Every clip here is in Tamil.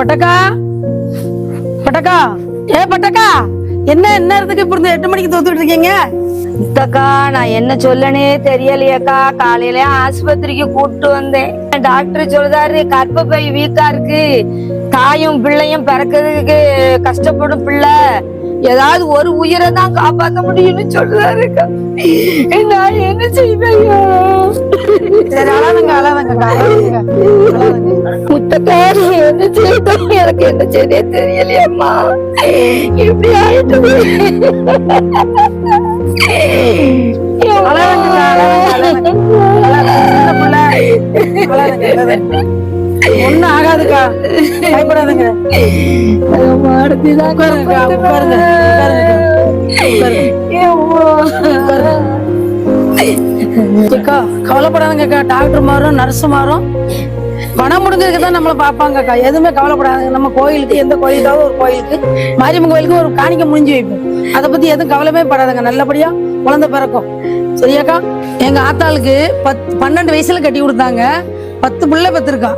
பட்டக்கா பட்டக்கா பட்டக்கா என்ன நேரத்துக்கு இப்ப இருந்து 8 மணிக்கு தோத்துட்டு இருக்கீங்க? இத்தக்கா நான் என்ன சொல்லனே தெரியலையக்கா. காலையில ஆஸ்பத்திரிக்கு கூப்பிட்டு வந்தேன். டாக்டர் சொல்றாரு கர்ப்பப்பை வீக்கா இருக்கு, தாயும் பிள்ளையும் பிறக்கிறதுக்கு கஷ்டப்படும் பிள்ளை, ஏதாவது ஒரு உயிரை தான் காப்பாற்ற முடியும்னு சொல்றாருக்கா. நான் என்ன செய்வேன்? முத்தக்கா என்ன செய்யணும், எனக்கு என்ன செய்ய தெரியலையம்மா. இப்படி ஆயிட்டு ஒண்ணும் ஆகாதுக்கா, பயப்படாதுங்க. கவலைப்படாதுங்கக்கா. டாக்டர் மாறும் நர்ஸ் மாறும் பணம் முடுங்கிறதுக்கு தான் நம்மளை பார்ப்பாங்கக்கா. எதுவுமே கவலைப்படாதுங்க. நம்ம கோயிலுக்கு எந்த கோயிலுக்காவது ஒரு கோயிலுக்கு மாரியம்மன் கோயிலுக்கு ஒரு காணிக்க முடிஞ்சு வைப்போம். அதை பத்தி எதுவும் கவலைமே படாதுங்க. நல்லபடியா குழந்தை பிறக்கும். சரியாக்கா? எங்க ஆத்தாளுக்கு 12 வயசுல கட்டி கொடுத்தாங்க. 10 பிள்ளை பெற்றிருக்கா.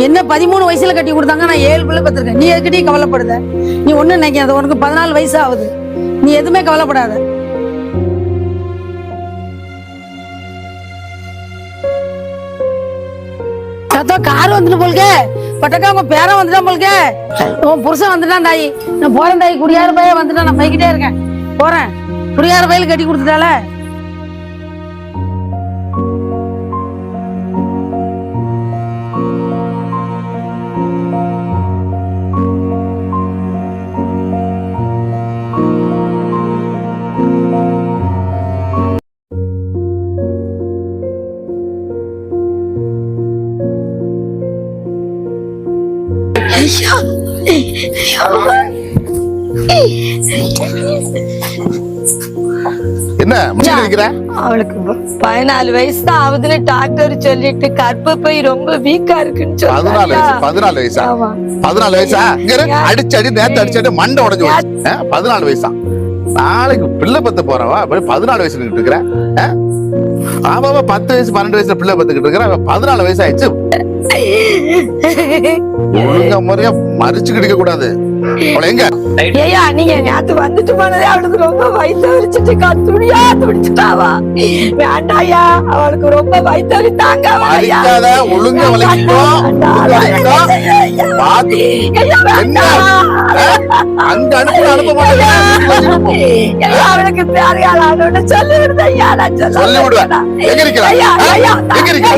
என்ன 13 வயசுல கட்டி கொடுத்தாங்க, நான் 7 பிள்ளை பெற்றிருக்கேன். நீ எதுக்கிட்டே கவலைப்படுத? நீ ஒண்ணு நினைக்காத. உனக்கு 14 வயசு ஆகுது. நீ எதுவுமே கவலைப்படாத. கார் வந்துட்டு போல்க பட்டக்கா. உங்க பேரன் வந்துட்டான் போல்க. உன் புருஷன் வந்துட்டான் தாயி. நான் போறேன் தாயி. குடியார பையன் வந்துட்டான். நான் போய்கிட்டே இருக்கேன். போறேன். குடியார பையில கட்டி கொடுத்துட்டால. என்ன அவளுக்கு 14 வயசு தான் ஆகுதுன்னு டாக்டர் சொல்லிட்டு கர்ப்பப்பை ரொம்ப வீக்கா இருக்குன்னு சொன்னாங்க. 14 வயசா? 14 வயசா? அடிச்சு நேத்து அடிச்சு மண்டை உடஞ்சு 14 வயசா? நாளைக்கு பிள்ளை பத்த போறவா 14 வயசுல இருக்கிற? ஆமா 10 வயசு 12 வயசுல பிள்ளை பத்துக்கிட்டு இருக்கிற. 14 வயசு ஆயிடுச்சு. ஒழுங்கா முறையா மறிச்சுக்கிட்டு கூடாது. எங்க நீங்க நேத்து வந்துட்டு போனதே அவளுக்கு ரொம்ப வயிற்று வலிச்சுட்டு துணியா துடிச்சுட்டாவா? வேண்டாயா, அவளுக்கு ரொம்ப வயிற்று வலி தாங்க. ஒழுங்கா அங்க அனுப்ப அனுப்ப மாட்டேன். அவளுக்கு பேரையாளு சொல்லி விடுதையா? நான் சொல்லி விடுவேன். எங்க இருக்கிறா? எங்க இருக்கா?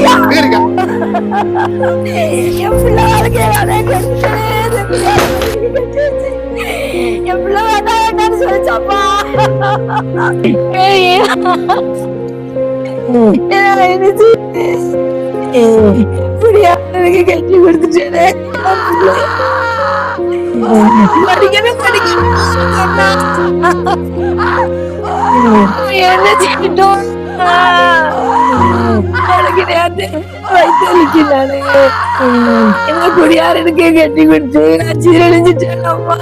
என் பிள்ளைகளுக்கு என் பிள்ளை வேண்டாம் சொல்லிச்சாப்பா. இப்படியா எனக்கு கட்டி கொடுத்துட்டேனே. என்ன செய்யட்டும்? எங்க குடியாரனுக்கு கட்டி கொடுத்து நான் சீரழிஞ்சிட்டேன் அம்மா.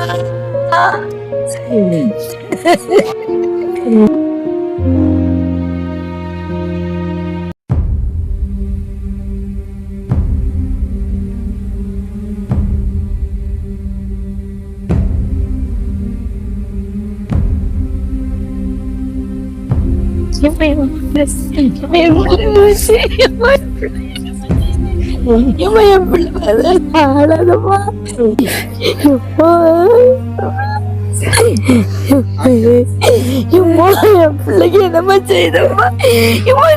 பிள்ளைக்கு என்னமா செய்தம்மா?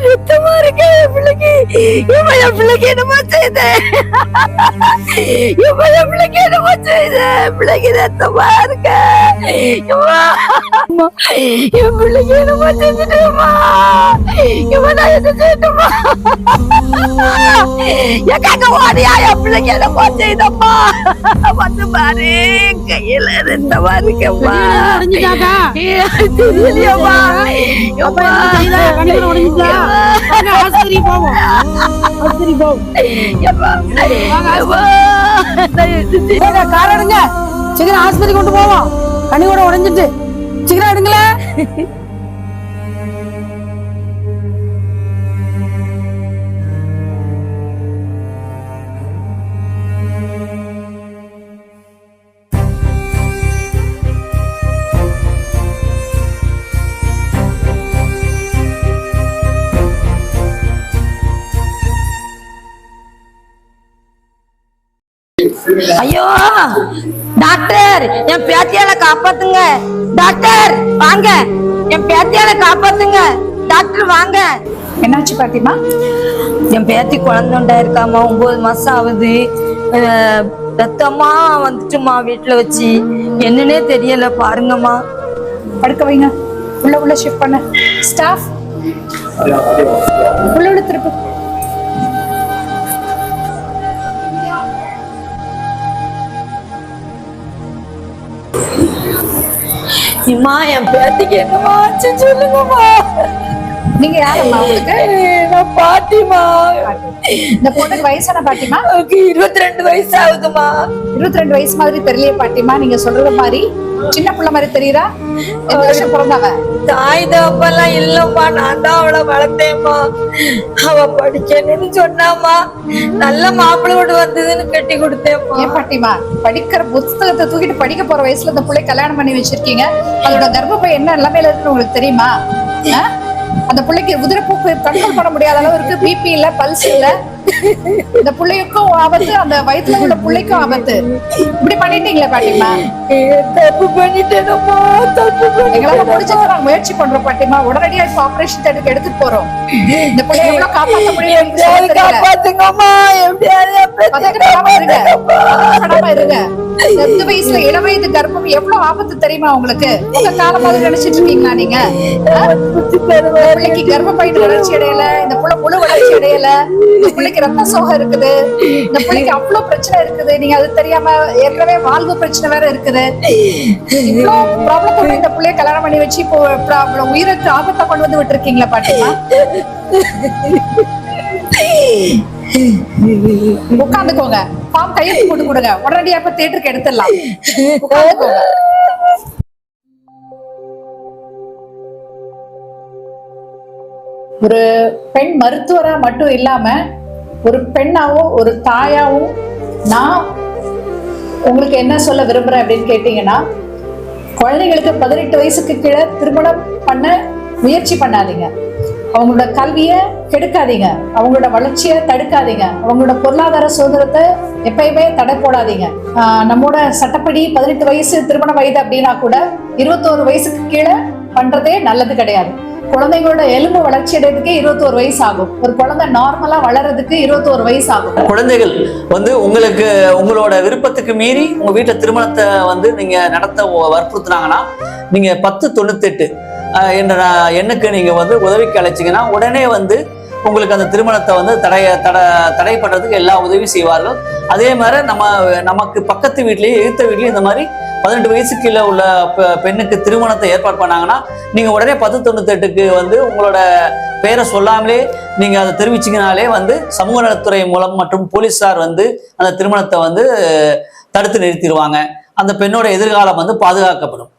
ரத்தமா இருக்க என் பிள்ளைக்கு. என் பிள்ளைக்கு என்னமா செய்த? என் பிள்ளைக்கு என்னமா செய்த? பிள்ளைக்கு ரத்தமா இருக்க. என் பிள்ளைக்கு என்னமா செஞ்சுட்டேம்மா? நான் என்ன செய்யட்டுமா? எங்க ஓடியா? என் பிள்ளைக்கு என்னமா செய்தம்மா? வந்து பாரு, கையில ரத்தமா இருக்கம்மா. சீக்கிரம் ஆஸ்பத்திரி கொண்டு போவோம். கண்ணி கூட உடைஞ்சிட்டு சீக்கிரம் எடுங்களேன். ஐயோ டாக்டர், என் பேத்தியால காப்பாத்துங்க டாக்டர், வாங்க என் பேத்தியால காப்பாத்துங்க டாக்டர், வாங்க. என்னாச்சு பாத்திமா? என் பேத்தி குழந்தைண்டா இருக்காமா, 9 மாசம் ஆகுது. ரத்தமா வந்துட்டுமா, வீட்டுல வச்சு என்னன்னே தெரியல, பாருங்கம்மா. படுக்க வைங்க. உள்ள ஷிஃப்ட் பண்ண ஸ்டாஃப் உள்ள திருப்பு. இம்மா, என் பேத்திக்கு என்னமா ஆச்சு சொல்லுங்கம்மா. நீங்க யாரம்மா? உங்களுக்கு நான் பாட்டிமா. இந்த பொண்ணுக்கு வயசான பாட்டிமா? 22 வயசு ஆகுதுமா. 22 வயசு மாதிரி தெரியலையே பாட்டிமா. நீங்க சொல்றது மாதிரி சின்ன பிள்ளை மாதிரி தெரியுறா. எந்த வருஷம் பிறந்தவ? தாய் தப்பெல்லாம் இல்லம்மா, நான் தான் அவளை வளர்த்தேம்மா. அவ படிக்கணும்னு சொன்னாமா, நல்ல மாப்பிள்ளோடு வந்ததுன்னு கட்டி கொடுத்தேம்மா. ஏன் பாட்டிமா, படிக்கிற புத்தகத்தை தூக்கிட்டு படிக்க போற வயசுல இந்த பிள்ளை கல்யாணம் பண்ணி வச்சிருக்கீங்க. அதோட கர்ப்பப்பை என்ன நிலைமையில இருக்குன்னு உங்களுக்கு தெரியுமா? அந்த பிள்ளைக்கு உதிரப்போக்கு கண்ட்ரோல் பண்ண முடியாத அளவு இருக்கு. பிபி இல்ல, பல்ஸ் இல்ல. இந்த பிள்ளைக்கும் ஆபத்து, அந்த வயிற்றுல உள்ள பிள்ளைக்கும் ஆபத்து. இப்படி பண்ணிட்டீங்களா பாட்டிமா? தப்பு பண்ணிட்டேனம்மா, தப்பு எங்களால முடிஞ்சது நாங்க முயற்சி பண்றோம் பாட்டிமா. உடனடியா இப்ப ஆபரேஷன் தேட்டருக்கு எடுத்துட்டு போறோம். இந்த பிள்ளைய எவ்வளவு காப்பாற்ற முடியும்? காப்பாத்துங்கம்மா, எப்படியாவது இருங்க. இந்த வயசுல இளவயது கர்ப்பம் எவ்வளவு ஆபத்து தெரியுமா உங்களுக்கு? உங்க காலம் மாதிரி நினைச்சிட்டு இருக்கீங்களா நீங்க? பிள்ளைக்கு கர்ப்பப்பைட்டு வளர்ச்சி அடையல, இந்த புள்ள முழு வளர்ச்சி அடையல, இந்த பிள்ளைக்கு ரத்த சோகம் இருக்குது, இந்த பிள்ளைக்கு அவ்வளவு பிரச்சனை இருக்குது. நீங்க அது தெரியாம ஏற்கனவே வாழ்வு பிரச்சனை வேற இருக்குது. இவ்வளவு ப்ராப்ளத்தோட இந்த பிள்ளைய கல்யாணம் பண்ணி வச்சு இப்போ உயிருக்கு ஆபத்தை கொண்டு வந்து விட்டு இருக்கீங்களா பாட்டிமா? உட்காந்துக்கோங்க. ஃபார்ம் கையெழுத்து போட்டு கொடுங்க. உடனடியா இப்ப தியேட்டருக்கு எடுத்துடலாம். உட்காந்துக்கோங்க. ஒரு பெண் மருத்துவரா மட்டும் இல்லாம ஒரு பெண்ணாவும் ஒரு தாயாவும் நான் உங்களுக்கு என்ன சொல்ல விரும்புறேன் அப்படின்னு கேட்டீங்கன்னா, குழந்தைங்களுக்கு 18 வயசுக்கு கீழே திருமணம் பண்ண முயற்சி பண்ணாதீங்க. அவங்களோட கல்வியை கெடுக்காதீங்க, அவங்களோட வளர்ச்சியை தடுக்காதீங்க, அவங்களோட பொருளாதார சுதந்திரத்தை எப்பயுமே தடை போடாதீங்க. நம்மோட சட்டப்படி 18 வயசு திருமண வயது அப்படின்னா கூட 21 வயசுக்கு கீழே பண்றதே நல்லது கிடையாது. குழந்தைங்களோட எலும்பு வளர்ச்சி அடைறதுக்கே 21 வயசு ஆகும். ஒரு குழந்தை நார்மலா வளர்றதுக்கு 21 வயசு ஆகும். குழந்தைகள் உங்களுக்கு உங்களோட விருப்பத்துக்கு மீறி உங்க வீட்டுல திருமணத்தை நீங்க நடத்த வற்புறுத்தினாங்கன்னா, நீங்க 1098 என்ற எண்ணுக்கு நீங்க உதவிக்கு அழைச்சிங்கன்னா உடனே உங்களுக்கு அந்த திருமணத்தை தடை பண்றதுக்கு எல்லா உதவியும் செய்வார்கள். அதே மாதிரி நமக்கு பக்கத்து வீட்லயும் எதிர்த்த வீட்லயும் இந்த மாதிரி 18 வயசுக்கு கீழே உள்ள பெண்ணுக்கு திருமணத்தை ஏற்பாடு பண்ணாங்கன்னா நீங்க உடனே 1098க்கு உங்களோட பேரை சொல்லாமலே நீங்க அதை தெரிவிச்சீங்கனாலே சமூக நலத்துறை மூலம் மற்றும் போலீஸார் அந்த திருமணத்தை தடுத்து நிறுத்திடுவாங்க. அந்த பெண்ணோட எதிர்காலம் பாதுகாக்கப்படும்.